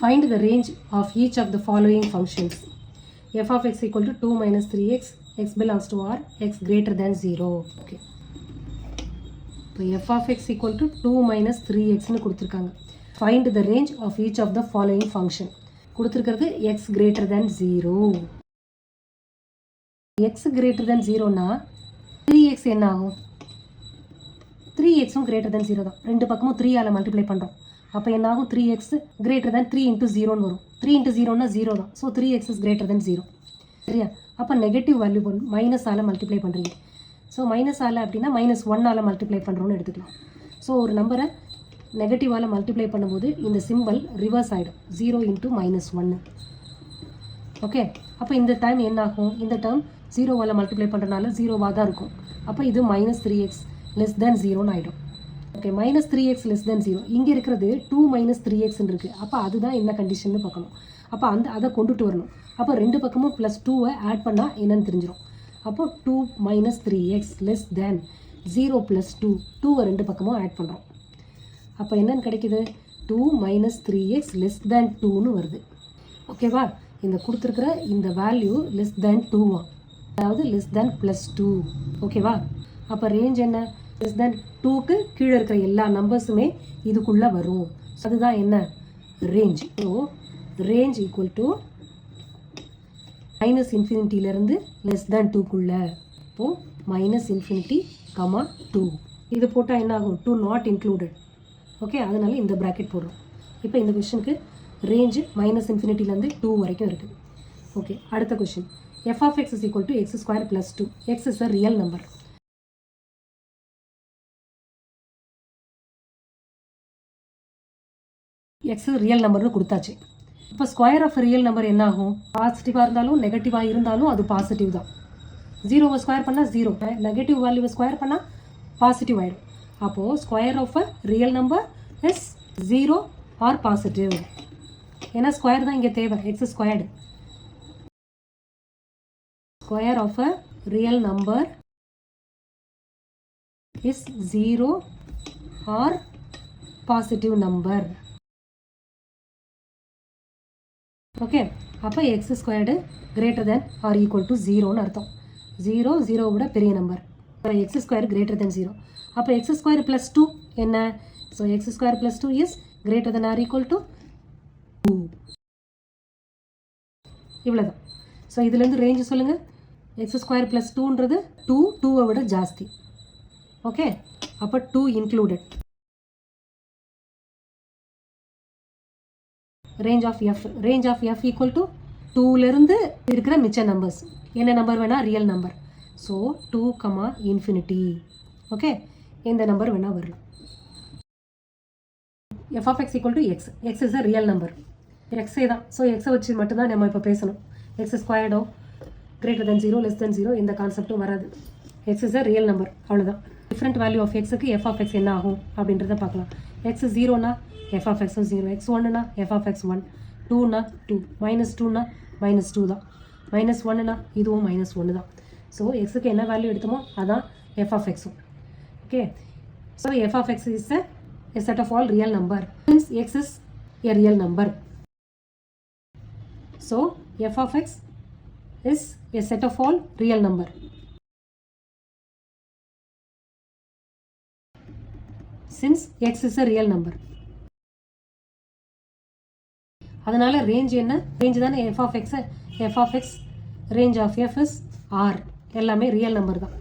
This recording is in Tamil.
Find the range of each of the following functions. F of x equal to 2 minus 3x, x belongs to R, x greater than 0. Okay. So f of x equal to 2 minus 3x னு கொடுத்திருக்காங்க. Find the range of each of the following function. கொடுத்திருக்கிறது x greater than 0. x greater than 0 னா 3x என்ன ஆகும்? 3x greater than 0 தான். ரெண்டு பக்கமும் 3 ஆல மல்டிப்ளை பண்ணுறோம். அப்போ என்ன ஆகும்? 3x greater than 3 into 0ன்னு வரும். 3 into 0னா 0 தான். So 3x is greater than 0. சரியா? அப்போ நெகட்டிவ் வேல்யூ மைனஸ் ஆல மல்டிப்ளை பண்ணுறீங்க. ஸோ மைனஸ் ஆல அப்படின்னா -1 ஆல மல்டிப்ளை பண்ணுறோன்னு எடுத்துக்கலாம். ஸோ ஒரு நம்பரை நெகட்டிவால் மல்டிப்ளை பண்ணும்போது இந்த சிம்பிள் ரிவர்ஸ் ஆகிடும். 0 into -1. ஓகே, அப்போ இந்த டைம் என்ன ஆகும்? இந்த டேர்ம் 0வால் மல்டிப்ளை பண்ணுறதுனால 0வாக தான் இருக்கும். அப்போ இது -3x less than 0ன்னு ஆகிடும். Okay, -3x less than 0. இங்கே இருக்கிறது 2 minus 3x இருக்குது. அப்போ அதுதான் என்ன கண்டிஷன்னு பார்க்கணும். அப்போ அதை கொண்டுட்டு வரணும். அப்போ ரெண்டு பக்கமும் +2 ஆட் பண்ணால் என்னன்னு தெரிஞ்சிடும். அப்போ 2 minus 3x less than 0 plus 2. 2 ரெண்டு பக்கமும் ஆட் பண்ணுறோம். அப்போ என்னன்னு கிடைக்குது? 2 minus 3x less than 2ன்னு வருது. ஓகேவா? இந்த கொடுத்துருக்கிற இந்த வேல்யூ less than 2 அதாவது less than +2. ஓகேவா? அப்போ ரேஞ்ச் என்ன? less than 2க்கு கீழே இருக்கிற எல்லா நம்பர்ஸுமே இதுக்குள்ளே வரும். அதுதான் என்ன? Range. So range equal to -∞ less than 2க்குள்ளே. இப்போது -∞, 2. இது போட்டால் என்ன ஆகும்? 2 not included. ஓகே, அதனால இந்த ப்ராக்கெட் போடுறோம். இப்போ இந்த கொஷனுக்கு ரேஞ்சு -∞ 2 வரைக்கும் இருக்குது. ஓகே, அடுத்த question. f of x is equal to x square plus 2. x is a real number. x real நம்பர்னு கொடுத்தாச்சு. இப்போ ஸ்கொயர் ஆஃப் ரியல் நம்பர் என்ன ஆகும்? பாசிட்டிவாக இருந்தாலும் நெகட்டிவாக இருந்தாலும் அது பாசிட்டிவ் தான். 0வை ஸ்கொயர் பண்ணால் 0, நெகட்டிவ் வேல்யூவை ஸ்கொயர் பண்ணால் பாசிட்டிவ் ஆகிடும். அப்போது square of a real number is 0 or positive. ஏன்னா ஸ்கொயர் தான் இங்கே தேவை. X squared. Square of a real number is 0 or positive number. Okay, அப்போ x squared greater than or equal to 0ன்னு அர்த்தம். 0 விட பெரிய நம்பர். X square greater than 0. அப்போ எக்ஸ் ஸ்கொயர் ப்ளஸ் 2 என்ன? So x square plus 2 is greater than or equal to 2. இவ்வளோதான். ஸோ இதுலேருந்து ரேஞ்சு சொல்லுங்கள். எக்ஸ் ஸ்கொயர் ப்ளஸ் 2ன்றது 2வை விட ஜாஸ்தி. ஓகே, அப்போ 2 included. range of f equal to 2லேருந்து இருக்கிற மிச்ச நம்பர்ஸ் என்ன நம்பர் வேணால் ரியல் நம்பர். ஸோ 2, ∞. ஓகே, எந்த நம்பர் வேணால் வரலாம். f of x equal to x. x is a real number. எக்ஸே தான். ஸோ எக்ஸை வச்சு மட்டும்தான் நம்ம இப்போ பேசணும். எக்ஸ் ஸ்கொயர்டோ கிரேட்டர் தென் 0 லெஸ் தென் 0 இந்த கான்செப்டும் வராது. X is a real number, அவ்வளோதான். டிஃப்ரெண்ட் வேல்யூ ஆஃப் எக்ஸுக்கு f of x என்ன ஆகும் அப்படின்றத பார்க்கலாம். எக்ஸ் 0னா f of x 0, x 1னா f of x 1, 2னா 2, -2னா -2 தான், -1னா இதுவும் -1 தான். ஸோ எக்ஸுக்கு என்ன வேல்யூ எடுத்தோமோ அதான் f of x. Okay, so f of x is a set of all real number. Since x is a real number, so f of x is a set of all real number. Since x is a real number, அதனால ரேஞ்ச் என்ன? ரேஞ்ச் தானே f of x. f of x, range of f is r. எல்லாமே ரியல் நம்பர் தான்.